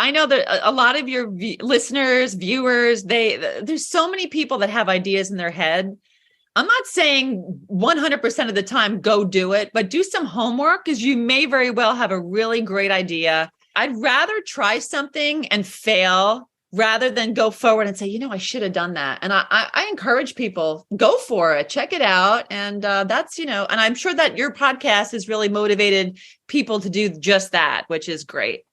I know that a lot of your listeners, viewers, there's so many people that have ideas in their head. I'm not saying 100% of the time, go do it, but do some homework because you may very well have a really great idea. I'd rather try something and fail rather than go forward and say, I should have done that. And I encourage people, go for it, check it out. And that's, and I'm sure that your podcast has really motivated people to do just that, which is great.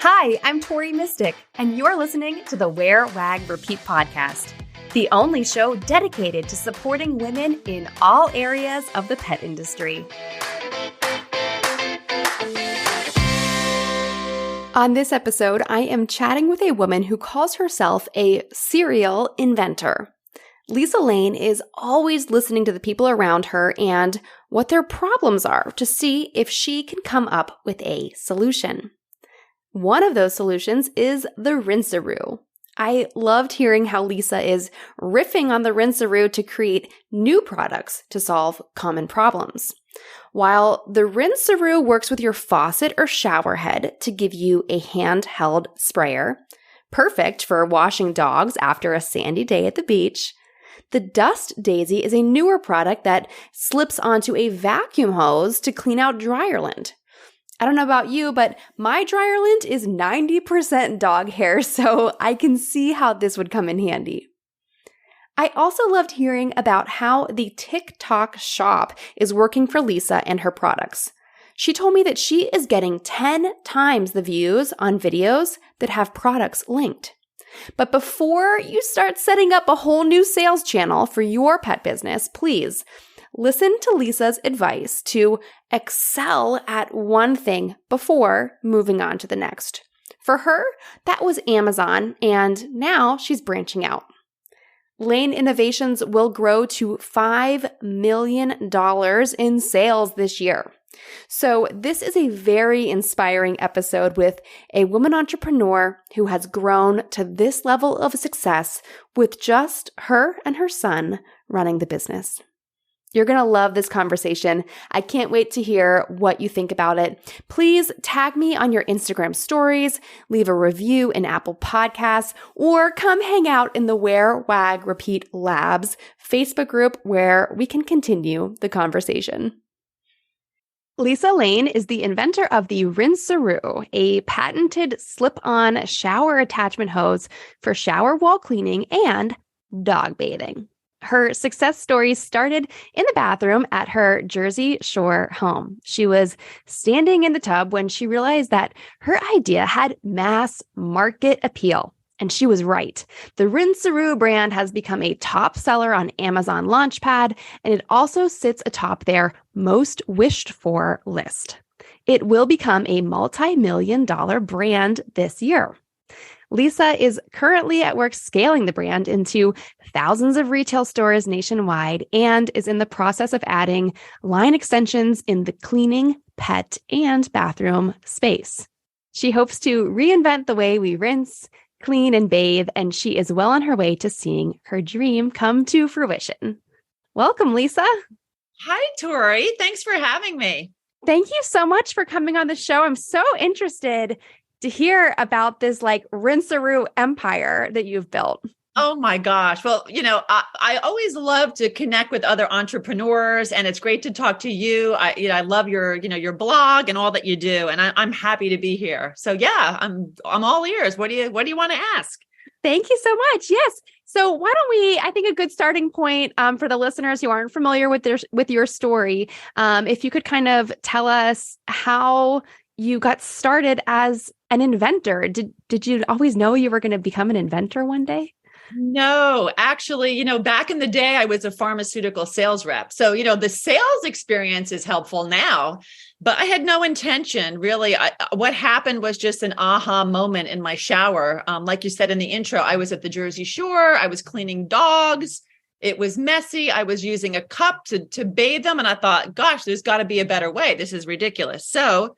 Hi, I'm Tori Mystic, and you're listening to the Wear, Wag, Repeat podcast, the only show dedicated to supporting women in all areas of the pet industry. On this episode, I am chatting with a woman who calls herself a serial inventor. Lisa Lane is always listening to the people around her and what their problems are to see if she can come up with a solution. One of those solutions is the Rinseroo. I loved hearing how Lisa is riffing on the Rinseroo to create new products to solve common problems. While the Rinseroo works with your faucet or shower head to give you a handheld sprayer, perfect for washing dogs after a sandy day at the beach, the Dust Daisy is a newer product that slips onto a vacuum hose to clean out dryer lint. I don't know about you, but my dryer lint is 90% dog hair, so I can see how this would come in handy. I also loved hearing about how the TikTok shop is working for Lisa and her products. She told me that she is getting 10 times the views on videos that have products linked. But before you start setting up a whole new sales channel for your pet business, please listen to Lisa's advice to excel at one thing before moving on to the next. For her, that was Amazon, and now she's branching out. Lane Innovations will grow to $5 million in sales this year. So this is a very inspiring episode with a woman entrepreneur who has grown to this level of success with just her and her son running the business. You're going to love this conversation. I can't wait to hear what you think about it. Please tag me on your Instagram stories, leave a review in Apple Podcasts, or come hang out in the Wear, Wag, Repeat Labs Facebook group where we can continue the conversation. Lisa Lane is the inventor of the Rinseroo, a patented slip-on shower attachment hose for shower wall cleaning and dog bathing. Her success story started in the bathroom at her Jersey Shore home. She was standing in the tub when she realized that her idea had mass market appeal. And she was right. The Rinseroo brand has become a top seller on Amazon Launchpad, and it also sits atop their most wished for list. It will become a multi-million-dollar brand this year. Lisa is currently at work scaling the brand into thousands of retail stores nationwide and is in the process of adding line extensions in the cleaning, pet, and bathroom space. She hopes to reinvent the way we rinse, clean, and bathe, and she is well on her way to seeing her dream come to fruition. Welcome, Lisa. Hi, Tori. Thanks for having me. Thank you so much for coming on the show. I'm so interested to hear about this Rinseroo empire that you've built. Oh my gosh. Well, I always love to connect with other entrepreneurs, and it's great to talk to you. I love your blog and all that you do, and I'm happy to be here. So yeah, I'm all ears. What do you want to ask? Thank you so much. Yes. So why don't we, I think a good starting point for the listeners who aren't familiar with your story, if you could kind of tell us how you got started as an inventor. Did you always know you were going to become an inventor one day? No, actually, back in the day, I was a pharmaceutical sales rep. So, the sales experience is helpful now, but I had no intention really. What happened was just an aha moment in my shower. Like you said in the intro, I was at the Jersey Shore. I was cleaning dogs. It was messy. I was using a cup to bathe them. And I thought, gosh, there's got to be a better way. This is ridiculous. So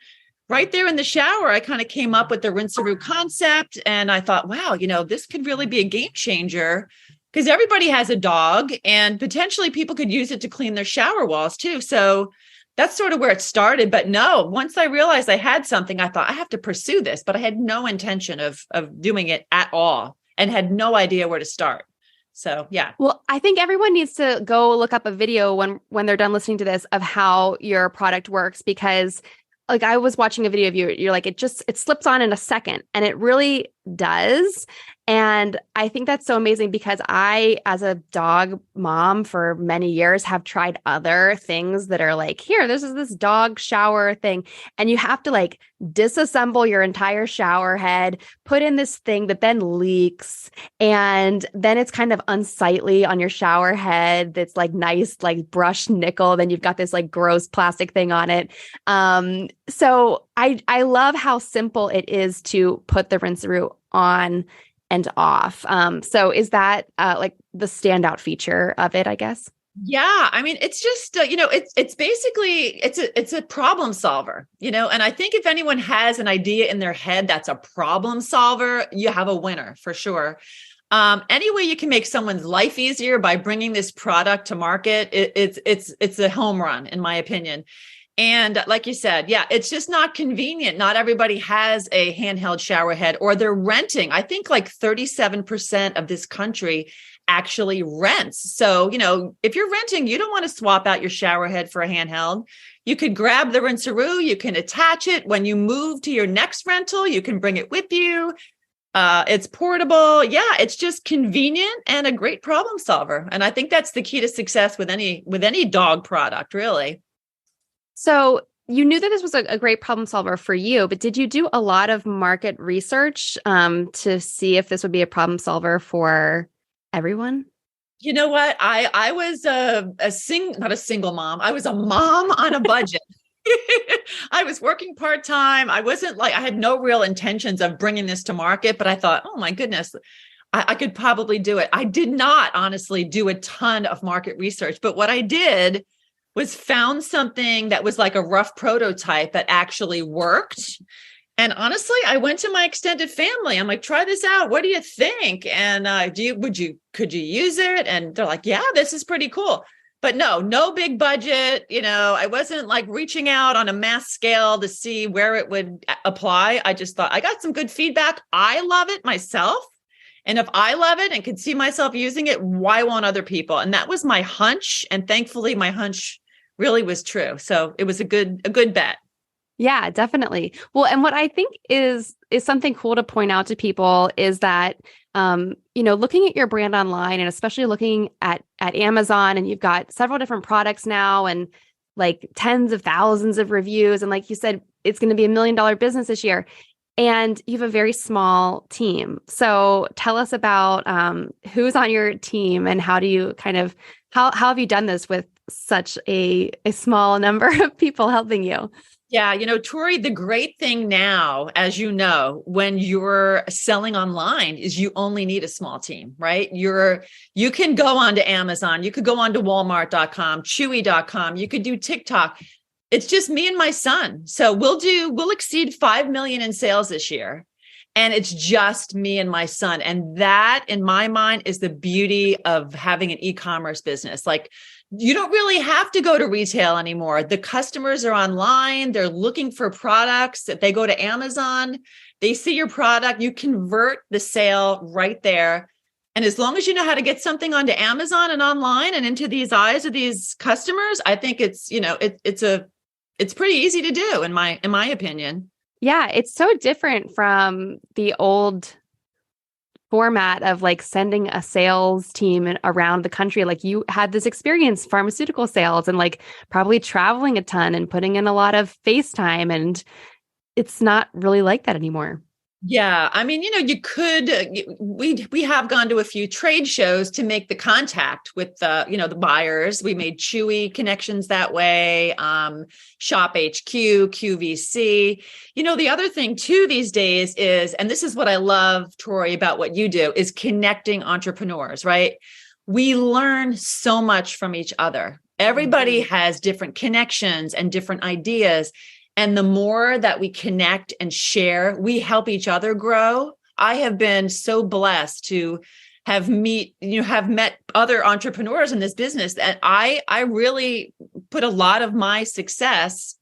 right there in the shower, I kind of came up with the Rinseroo concept. And I thought, wow, this could really be a game changer because everybody has a dog and potentially people could use it to clean their shower walls too. So that's sort of where it started. But no, once I realized I had something, I thought I have to pursue this, but I had no intention of doing it at all and had no idea where to start. So yeah. Well, I think everyone needs to go look up a video when they're done listening to this of how your product works, because like I was watching a video of you, you're like, it slips on in a second, and it really does. And I think that's so amazing because I, as a dog mom for many years, have tried other things that are like, here, this is this dog shower thing. And you have to like disassemble your entire shower head, put in this thing that then leaks. And then it's kind of unsightly on your shower head. That's like nice, like brushed nickel. Then you've got this like gross plastic thing on it. So I love how simple it is to put the Rinseroo on and off. So is that like the standout feature of it, I guess? Yeah, I mean, it's just it's basically it's a problem solver, and I think if anyone has an idea in their head that's a problem solver, you have a winner for sure. Any way you can make someone's life easier by bringing this product to market, it's a home run in my opinion. And like you said, yeah, it's just not convenient. Not everybody has a handheld shower head, or they're renting. I think like 37% of this country actually rents. So, if you're renting, you don't want to swap out your shower head for a handheld. You could grab the Rinseroo, you can attach it. When you move to your next rental, you can bring it with you. It's portable. Yeah, it's just convenient and a great problem solver. And I think that's the key to success with any dog product, really. So you knew that this was a great problem solver for you, but did you do a lot of market research to see if this would be a problem solver for everyone? You know what? I was not a single mom. I was a mom on a budget. I was working part-time. I had no real intentions of bringing this to market, but I thought, oh my goodness, I could probably do it. I did not honestly do a ton of market research, but what I did was found something that was like a rough prototype that actually worked. And honestly, I went to my extended family. I'm like, try this out. What do you think? And could you use it? And they're like, yeah, this is pretty cool. But no big budget. I wasn't like reaching out on a mass scale to see where it would apply. I just thought I got some good feedback. I love it myself. And if I love it and can see myself using it, why won't other people? And that was my hunch. And thankfully my hunch really was true. So it was a good bet. Yeah, definitely. Well, and what I think is something cool to point out to people is that, looking at your brand online, and especially looking at Amazon, and you've got several different products now and like tens of thousands of reviews. And like you said, it's going to be $1 million business this year. And you have a very small team. So tell us about who's on your team and how do you how have you done this with such a small number of people helping you? Yeah, Tori, the great thing now, as you know, when you're selling online is you only need a small team, right? You can go onto Amazon, you could go onto Walmart.com, Chewy.com, you could do TikTok. It's just me and my son. So we'll exceed 5 million in sales this year. And it's just me and my son. And that, in my mind, is the beauty of having an e-commerce business. Like, you don't really have to go to retail anymore. The customers are online. They're looking for products. If they go to Amazon, they see your product, you convert the sale right there. And as long as you know how to get something onto Amazon and online and into these eyes of these customers, I think it's pretty easy to do in my opinion. Yeah, it's so different from the old format of like sending a sales team around the country. Like you had this experience, pharmaceutical sales, and like probably traveling a ton and putting in a lot of FaceTime. And it's not really like that anymore. Yeah. I mean, you could, we have gone to a few trade shows to make the contact with the buyers. We made Chewy connections that way. Shop HQ, QVC. The other thing too these days is, and this is what I love, Tori, about what you do, is connecting entrepreneurs, right? We learn so much from each other. Everybody has different connections and different ideas. And the more that we connect and share, we help each other grow. I have been so blessed to have met other entrepreneurs in this business, and I really put a lot of my success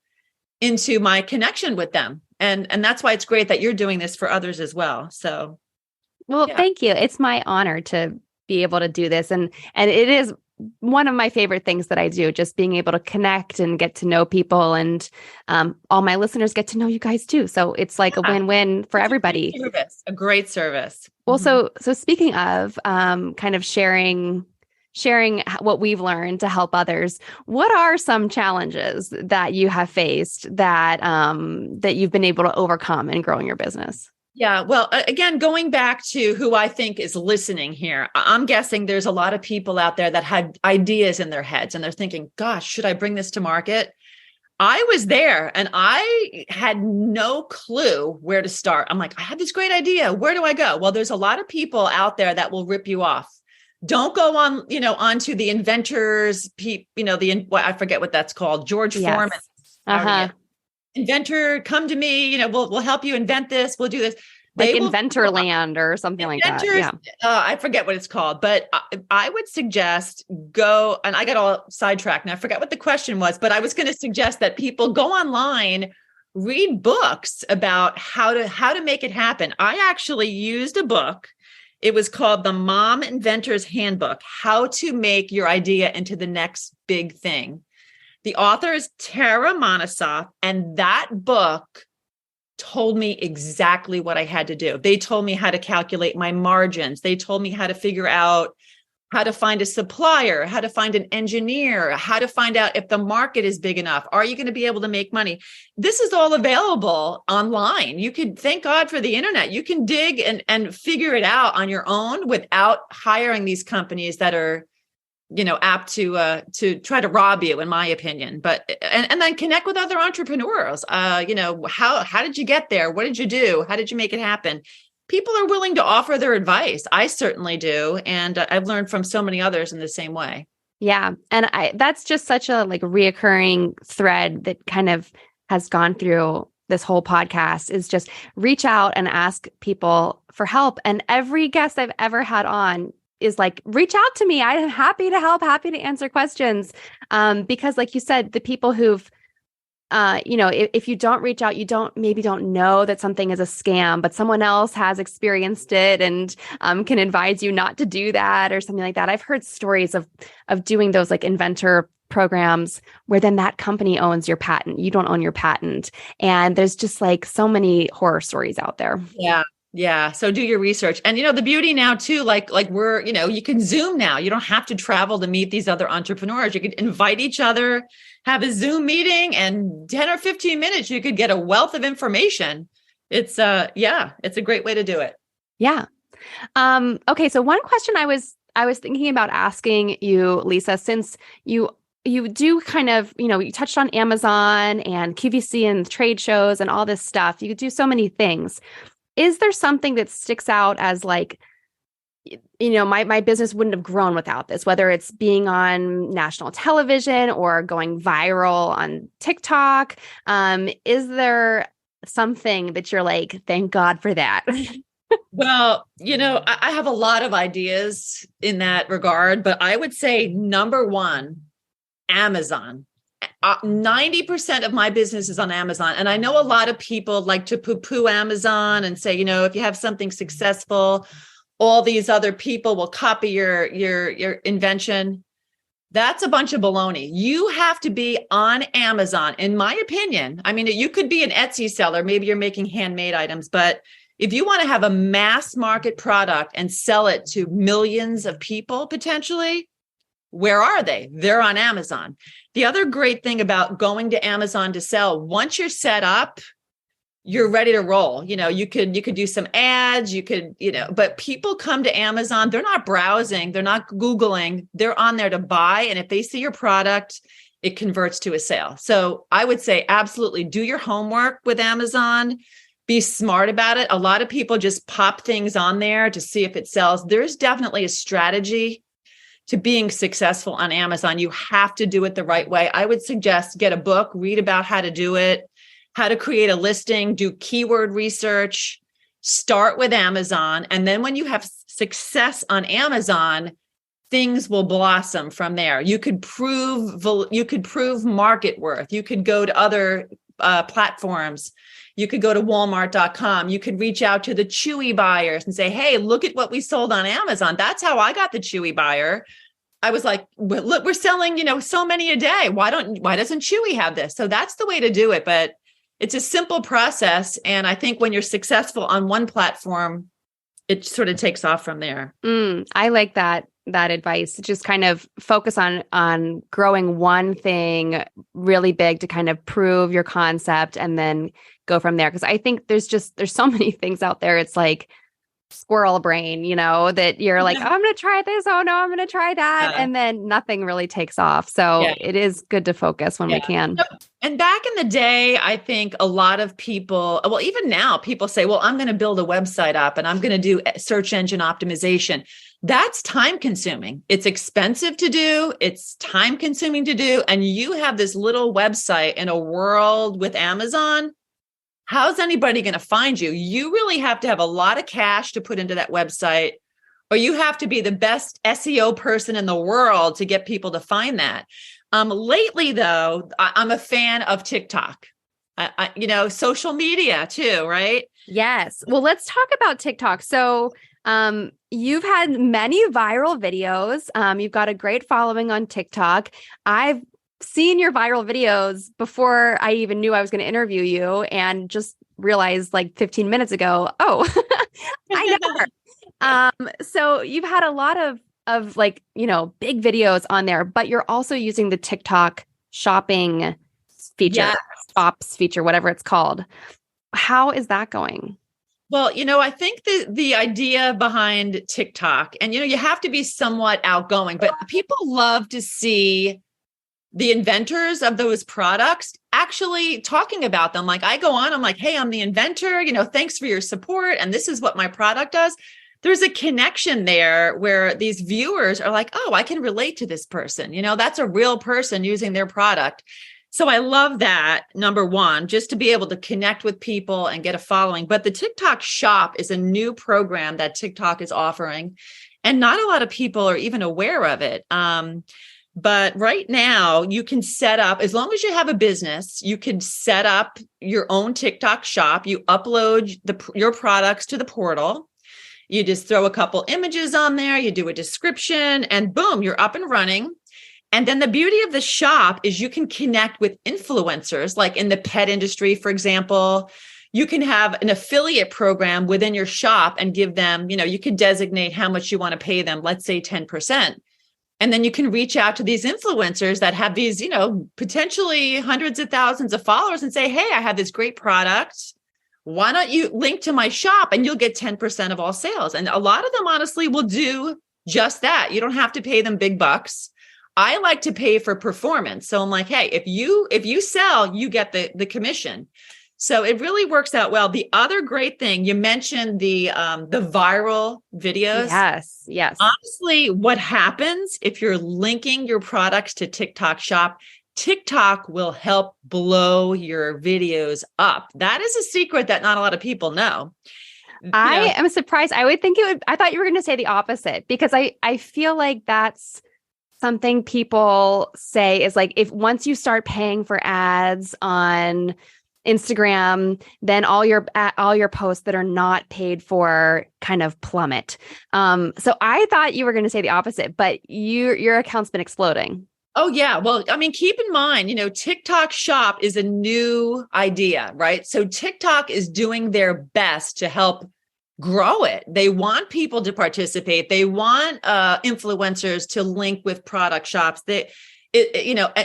into my connection with them. And that's why it's great that you're doing this for others as well. So, Well, yeah. thank you. It's my honor to be able to do this. And it is one of my favorite things that I do, just being able to connect and get to know people, and all my listeners get to know you guys too. So it's like a win-win for everybody. A great service. Well, so speaking of kind of sharing what we've learned to help others, what are some challenges that you have faced that that you've been able to overcome in growing your business? Yeah. Well, again, going back to who I think is listening here, I'm guessing there's a lot of people out there that had ideas in their heads and they're thinking, gosh, should I bring this to market? I was there and I had no clue where to start. I'm like, I had this great idea. Where do I go? Well, there's a lot of people out there that will rip you off. Don't go on, onto the inventors, I forget what that's called. George Foreman. Inventor, come to me, we'll help you invent this. We'll do this. Like Inventor Land or something like that. Yeah. I forget what it's called, but I would suggest go, and I got all sidetracked and I forgot what the question was, but I was going to suggest that people go online, read books about how to make it happen. I actually used a book. It was called The Mom Inventor's Handbook, How to Make Your Idea into the Next Big Thing. The author is Tara Monosoff, and that book told me exactly what I had to do. They told me how to calculate my margins. They told me how to figure out how to find a supplier, how to find an engineer, how to find out if the market is big enough. Are you going to be able to make money? This is all available online. You could, thank God for the internet. You can dig and figure it out on your own without hiring these companies that are apt to try to rob you, in my opinion. But and then connect with other entrepreneurs. How did you get there? What did you do? How did you make it happen? People are willing to offer their advice. I certainly do, and I've learned from so many others in the same way. Yeah, and that's just such a reoccurring thread that kind of has gone through this whole podcast, is just reach out and ask people for help. And every guest I've ever had on is like, reach out to me. I'm happy to help, happy to answer questions. Because like you said, the people who've, if you don't reach out, you don't know that something is a scam, but someone else has experienced it and can advise you not to do that or something like that. I've heard stories of doing those like inventor programs where then that company owns your patent. You don't own your patent. And there's just like so many horror stories out there. Yeah. Yeah. So do your research. And, the beauty now too, like we're, you can Zoom now. You don't have to travel to meet these other entrepreneurs. You could invite each other, have a Zoom meeting, and 10 or 15 minutes, you could get a wealth of information. It's it's a great way to do it. Yeah. Okay. So one question I was thinking about asking you, Lisa, since you do kind of, you touched on Amazon and QVC and trade shows and all this stuff. You do so many things. Is there something that sticks out as like, my business wouldn't have grown without this, whether it's being on national television or going viral on TikTok? Is there something that you're like, thank God for that? Well, I have a lot of ideas in that regard, but I would say number one, Amazon. 90% of my business is on Amazon. And I know a lot of people like to poo-poo Amazon and say, if you have something successful, all these other people will copy your invention. That's a bunch of baloney. You have to be on Amazon, in my opinion. I mean, you could be an Etsy seller. Maybe you're making handmade items, but if you want to have a mass market product and sell it to millions of people, potentially, where are they? They're on Amazon. The other great thing about going to Amazon to sell, once you're set up, you're ready to roll. You could do some ads, but people come to Amazon, they're not browsing, they're not Googling, they're on there to buy. And if they see your product, it converts to a sale. So I would say absolutely do your homework with Amazon, be smart about it. A lot of people just pop things on there to see if it sells. There's definitely a strategy to being successful on Amazon. You have to do it the right way. I would suggest get a book, read about how to do it, how to create a listing, do keyword research, start with Amazon. And then when you have success on Amazon, things will blossom from there. You could prove market worth. You could go to other platforms. You could go to walmart.com. You could reach out to the Chewy buyers and say, hey, look at what we sold on Amazon. That's how I got the Chewy buyer. I was like, well, look, we're selling, so many a day. Why doesn't Chewy have this? So that's the way to do it. But it's a simple process. And I think when you're successful on one platform, it sort of takes off from there. I like that advice. Just kind of focus on growing one thing really big to kind of prove your concept and then go from there. Because I think there's so many things out there. It's like squirrel brain, that you're like, oh, I'm going to try this. Oh no, I'm going to try that. Yeah. And then nothing really takes off. So it is good to focus when we can. And back in the day, I think a lot of people, well, even now people say, well, I'm going to build a website up and I'm going to do search engine optimization. That's time consuming. It's expensive to do. It's time consuming to do. And you have this little website in a world with Amazon. How's anybody going to find you? You really have to have a lot of cash to put into that website, or you have to be the best SEO person in the world to get people to find that. Lately, though, I'm a fan of TikTok. Social media too, right? Yes. Well, let's talk about TikTok. So you've had many viral videos. You've got a great following on TikTok. I've seen your viral videos before I even knew I was going to interview you, and just realized like 15 minutes ago, oh, I know her. So you've had a lot of like, big videos on there, but you're also using the TikTok shopping feature, shops feature, whatever it's called. How is that going? Well, I think the idea behind TikTok, and, you have to be somewhat outgoing, but people love to see the inventors of those products actually talking about them. Like I go on, I'm like, hey, I'm the inventor, thanks for your support. And this is what my product does. There's a connection there where these viewers are like, oh, I can relate to this person. That's a real person using their product. So I love that, number one, just to be able to connect with people and get a following. But the TikTok shop is a new program that TikTok is offering, and not a lot of people are even aware of it. But right now you can set up, as long as you have a business, you can set up your own TikTok shop. You upload your products to the portal. You just throw a couple images on there. You do a description and boom, you're up and running. And then the beauty of the shop is you can connect with influencers, like in the pet industry, for example. You can have an affiliate program within your shop and give them, you can designate how much you want to pay them, let's say 10%. And then you can reach out to these influencers that have these, potentially hundreds of thousands of followers and say, hey, I have this great product. Why don't you link to my shop and you'll get 10% of all sales? And a lot of them honestly will do just that. You don't have to pay them big bucks. I like to pay for performance. So I'm like, hey, if you sell, you get the commission. So it really works out well. The other great thing, you mentioned the viral videos. Yes. Honestly, what happens if you're linking your products to TikTok shop, TikTok will help blow your videos up. That is a secret that not a lot of people know. I am surprised. I thought you were going to say the opposite, because I feel like that's something people say is like, if once you start paying for ads on Instagram, then all your posts that are not paid for kind of plummet. So I thought you were going to say the opposite, but your account's been exploding. Oh yeah. Well, I mean, keep in mind, TikTok shop is a new idea, right? So TikTok is doing their best to help grow it. They want people to participate. They want influencers to link with product shops.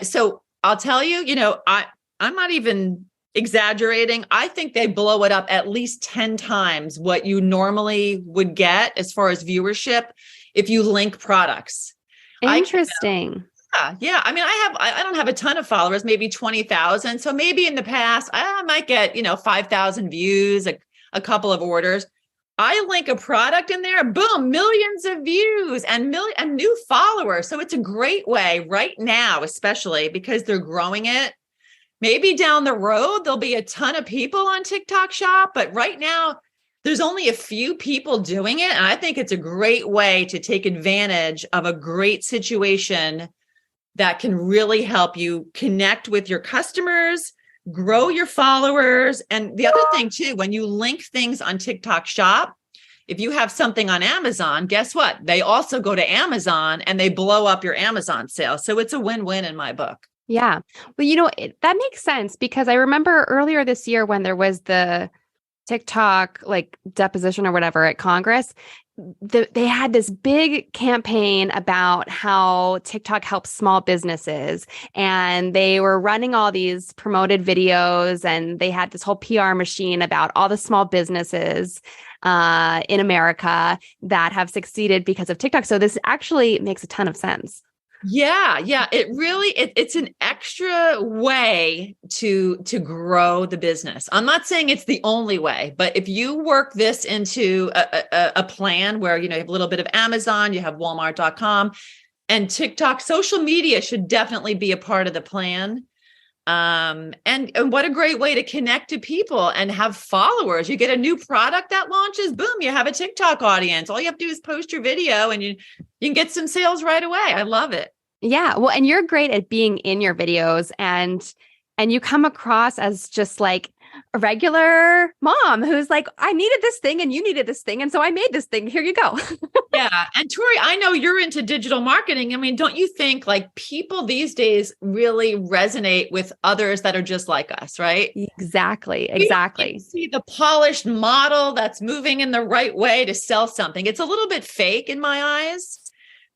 So I'll tell you, I'm not even exaggerating. I think they blow it up at least 10 times what you normally would get as far as viewership if you link products. Interesting. Yeah. I mean, I don't have a ton of followers, maybe 20,000. So maybe in the past, I might get, 5,000 views, a couple of orders. I link a product in there, boom, millions of views and new followers. So it's a great way right now, especially because they're growing it. Maybe down the road, there'll be a ton of people on TikTok shop, but right now there's only a few people doing it. And I think it's a great way to take advantage of a great situation that can really help you connect with your customers, grow your followers. And the other thing too, when you link things on TikTok Shop, if you have something on Amazon, guess what? They also go to Amazon and they blow up your Amazon sales. So it's a win-win in my book. Yeah. Well, that makes sense because I remember earlier this year when there was the TikTok like deposition or whatever at Congress, they had this big campaign about how TikTok helps small businesses, and they were running all these promoted videos, and they had this whole PR machine about all the small businesses in America that have succeeded because of TikTok. So this actually makes a ton of sense. Yeah. It really, it's an extra way to grow the business. I'm not saying it's the only way, but if you work this into a plan where, you have a little bit of Amazon, you have Walmart.com, and TikTok, social media should definitely be a part of the plan. And what a great way to connect to people and have followers. You get a new product that launches, boom, you have a TikTok audience. All you have to do is post your video and you can get some sales right away. I love it. Yeah. Well, and you're great at being in your videos, and you come across as just like a regular mom who's like, I needed this thing and you needed this thing. And so I made this thing. Here you go. Yeah. And Tori, I know you're into digital marketing. I mean, don't you think like people these days really resonate with others that are just like us, right? Exactly. You see the polished model that's moving in the right way to sell something. It's a little bit fake in my eyes.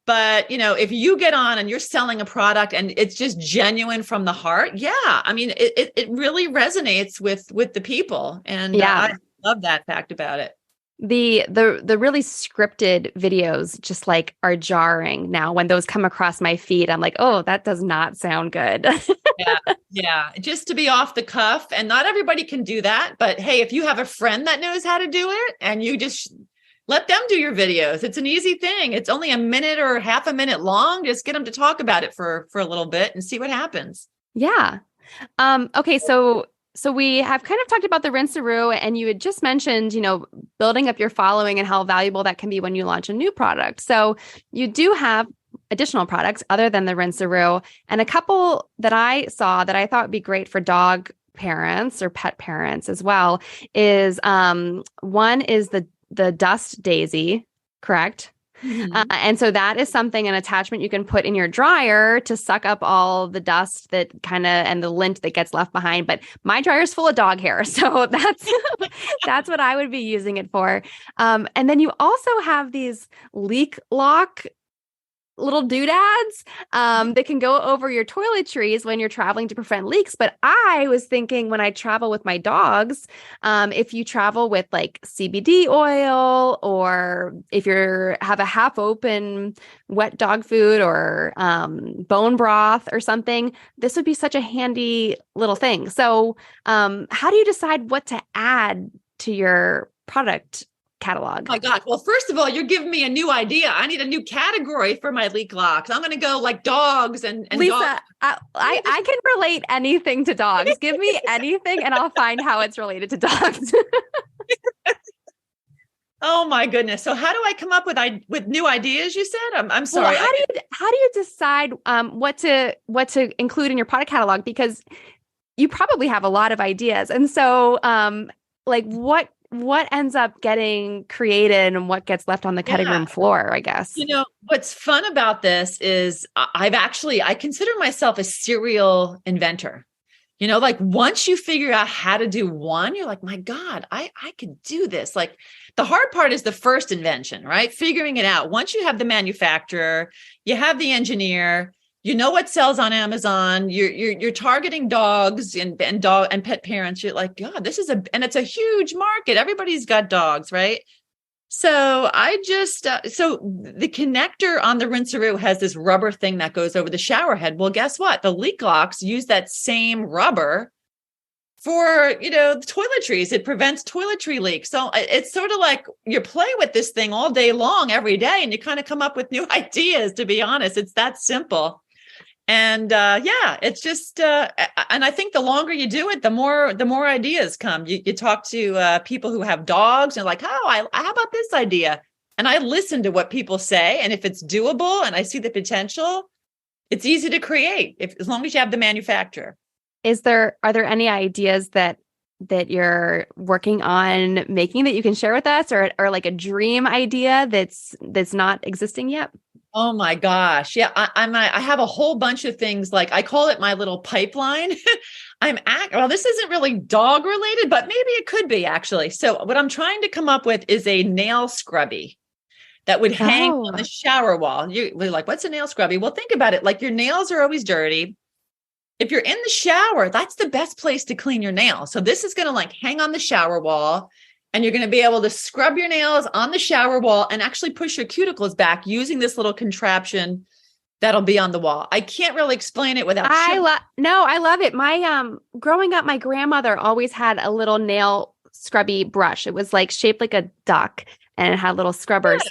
But, if you get on and you're selling a product and it's just genuine from the heart, yeah, I mean, it really resonates with the people. And I love that fact about it. The really scripted videos just like are jarring now. When those come across my feed, I'm like, oh, that does not sound good. Yeah. Just to be off the cuff. And not everybody can do that. But hey, if you have a friend that knows how to do it and you just let them do your videos. It's an easy thing. It's only a minute or half a minute long. Just get them to talk about it for a little bit and see what happens. Yeah. Okay. So we have kind of talked about the Rinseroo, and you had just mentioned, building up your following and how valuable that can be when you launch a new product. So you do have additional products other than the Rinseroo, and a couple that I saw that I thought would be great for dog parents or pet parents as well is one is the dust daisy, correct? Mm-hmm. And so that is an attachment you can put in your dryer to suck up all the dust and the lint that gets left behind. But my dryer is full of dog hair. So that's what I would be using it for. And then you also have these leak lock little doodads that can go over your toiletries when you're traveling to prevent leaks. But I was thinking when I travel with my dogs, if you travel with like CBD oil, or if you have a half open wet dog food or bone broth or something, this would be such a handy little thing. So how do you decide what to add to your product catalog? Oh my God. Well, first of all, you're giving me a new idea. I need a new category for my leak locks. I'm going to go like dogs and Lisa, dogs. I can relate anything to dogs. Give me anything and I'll find how it's related to dogs. Oh my goodness. So how do I come up with new ideas? You said, I'm sorry. Well, how do you decide what to include in your product catalog? Because you probably have a lot of ideas. And so like what ends up getting created and what gets left on the cutting room floor, I guess. What's fun about this is I consider myself a serial inventor. Like once you figure out how to do one, you're like, my God, I could do this. Like the hard part is the first invention, right? Figuring it out. Once you have the manufacturer, you have the engineer, what sells on Amazon, you're targeting dogs and dog and pet parents. You're like, God, and it's a huge market. Everybody's got dogs, right? So so the connector on the Rinseroo has this rubber thing that goes over the shower head. Well, guess what? The leak locks use that same rubber for, the toiletries. It prevents toiletry leaks. So it's sort of like you play with this thing all day long, every day, and you kind of come up with new ideas, to be honest. It's that simple. And yeah, it's just, and I think the longer you do it, the more ideas come. You talk to people who have dogs and like, oh, how about this idea? And I listen to what people say. And if it's doable and I see the potential, it's easy to create as long as you have the manufacturer. Are there any ideas that you're working on making that you can share with us, or like a dream idea that's not existing yet? Oh my gosh. Yeah. I have a whole bunch of things. Like I call it my little pipeline. Well, this isn't really dog related, but maybe it could be actually. So what I'm trying to come up with is a nail scrubby that would hang on the shower wall. You're like, what's a nail scrubby? Well, think about it. Like your nails are always dirty. If you're in the shower, that's the best place to clean your nails. So this is going to like hang on the shower wall, and you're going to be able to scrub your nails on the shower wall and actually push your cuticles back using this little contraption that'll be on the wall. I can't really explain it without. I love it. My growing up, my grandmother always had a little nail scrubby brush. It was like shaped like a duck, and it had little scrubbers.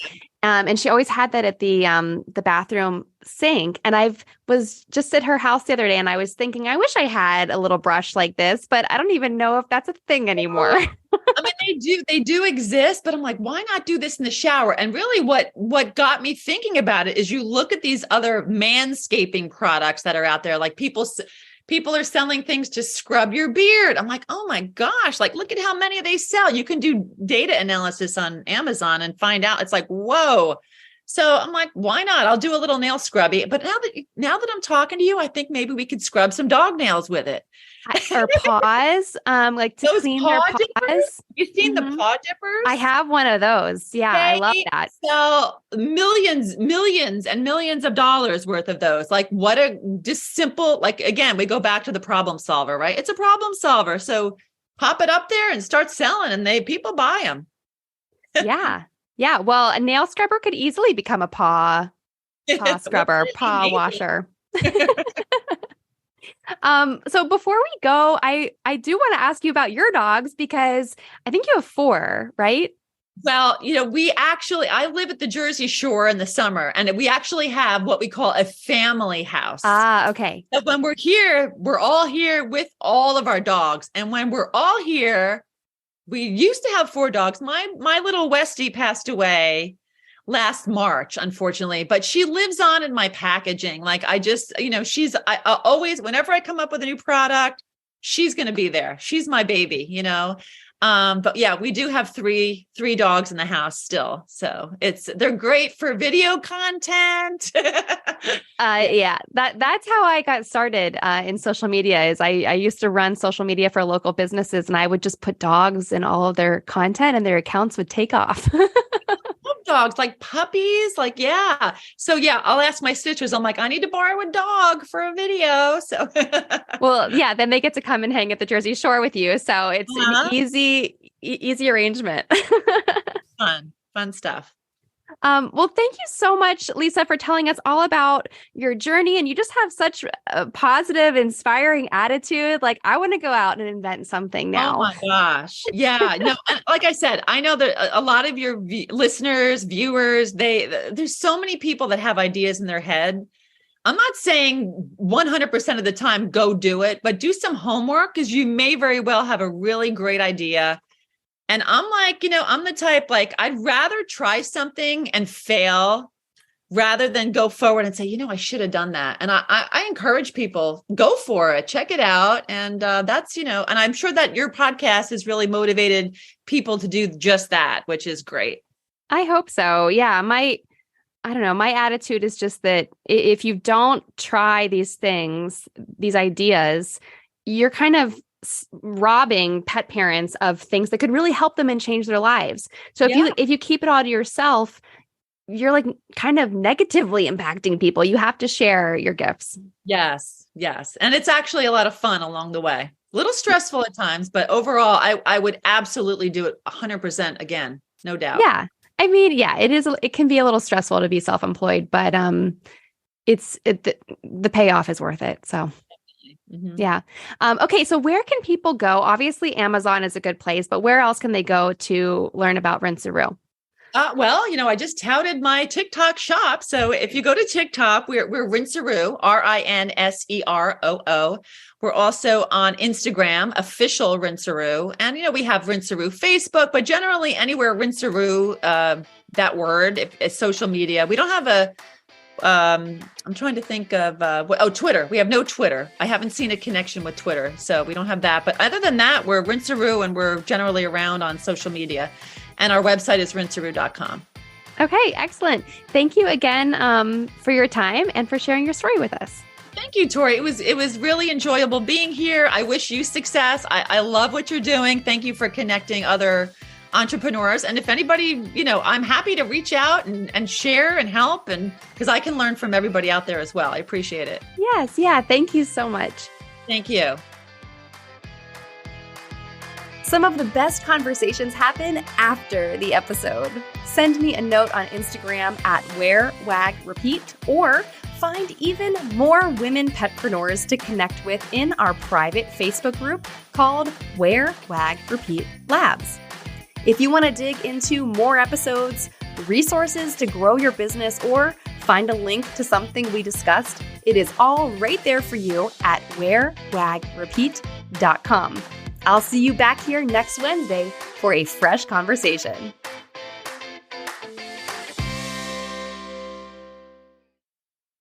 And she always had that at the bathroom sink. And I was just at her house the other day, and I was thinking, I wish I had a little brush like this, but I don't even know if that's a thing anymore. I mean, they do exist, but I'm like, why not do this in the shower? And really what got me thinking about it is you look at these other manscaping products that are out there, like people are selling things to scrub your beard. I'm like, oh my gosh, like, look at how many they sell. You can do data analysis on Amazon and find out. It's like, whoa. So I'm like, why not? I'll do a little nail scrubby. But now that I'm talking to you, I think maybe we could scrub some dog nails with it. Or paws, like to clean their paws. Dippers? You've seen the paw dippers? I have one of those. Yeah, I love that. Sell millions and millions of dollars worth of those. Like what a just simple, like again, we go back to the problem solver, right? It's a problem solver. So pop it up there and start selling, and people buy them. Yeah. Yeah. Well, a nail scrubber could easily become a paw scrubber, paw washer. So before we go, I do want to ask you about your dogs, because I think you have 4, right? Well, I live at the Jersey Shore in the summer, and we actually have what we call a family house. Ah, okay. So when we're here, we're all here with all of our dogs. And when we're all here, we used to have 4 dogs. My little Westie passed away last March, unfortunately, but she lives on in my packaging. Like I always, whenever I come up with a new product, she's going to be there. She's my baby, But yeah, we do have three dogs in the house still. So they're great for video content. Yeah, that's how I got started in social media. Is I used to run social media for local businesses, and I would just put dogs in all of their content, and their accounts would take off. Dogs, like puppies, like, yeah. So yeah, I'll ask my stitchers. I'm like, I need to borrow a dog for a video. So well, yeah, then they get to come and hang at the Jersey Shore with you. So it's an easy arrangement. Fun stuff. Well, thank you so much, Lisa, for telling us all about your journey. And you just have such a positive, inspiring attitude. Like, I want to go out and invent something now. Oh my gosh. Yeah. No, like I said, I know that a lot of your listeners, viewers, there's so many people that have ideas in their head. I'm not saying 100% of the time, go do it, but do some homework, because you may very well have a really great idea. And I'm like, I'm the type, like, I'd rather try something and fail rather than go forward and say, I should have done that. And I encourage people, go for it, check it out. And that's, and I'm sure that your podcast has really motivated people to do just that, which is great. I hope so. Yeah. My attitude is just that if you don't try these things, these ideas, you're kind of robbing pet parents of things that could really help them and change their lives. So if you keep it all to yourself, you're like kind of negatively impacting people. You have to share your gifts. Yes. And it's actually a lot of fun along the way. A little stressful at times, but overall, I would absolutely do it 100% again. No doubt. Yeah. I mean, yeah, it can be a little stressful to be self-employed, but the payoff is worth it. So mm-hmm. Yeah. Okay. So where can people go? Obviously, Amazon is a good place, but where else can they go to learn about Rinseroo? Well, I just touted my TikTok shop. So if you go to TikTok, we're Rinseroo, Rinseroo. We're also on Instagram, official Rinseroo. And, we have Rinseroo Facebook, but generally anywhere Rinseroo, that word, if it's social media. We don't have I'm trying to think of, Twitter. We have no Twitter. I haven't seen a connection with Twitter, so we don't have that. But other than that, we're Rinseroo, and we're generally around on social media. And our website is rinseroo.com. Okay, excellent. Thank you again for your time and for sharing your story with us. Thank you, Tori. It was really enjoyable being here. I wish you success. I love what you're doing. Thank you for connecting other entrepreneurs. And if anybody, I'm happy to reach out and share and help, and because I can learn from everybody out there as well. I appreciate it. Yes. Yeah. Thank you so much. Thank you. Some of the best conversations happen after the episode. Send me a note on Instagram at wearwagrepeat, or find even more women petpreneurs to connect with in our private Facebook group called Wear, Wag, Repeat Labs. If you want to dig into more episodes, resources to grow your business, or find a link to something we discussed, it is all right there for you at wearwagrepeat.com. I'll see you back here next Wednesday for a fresh conversation.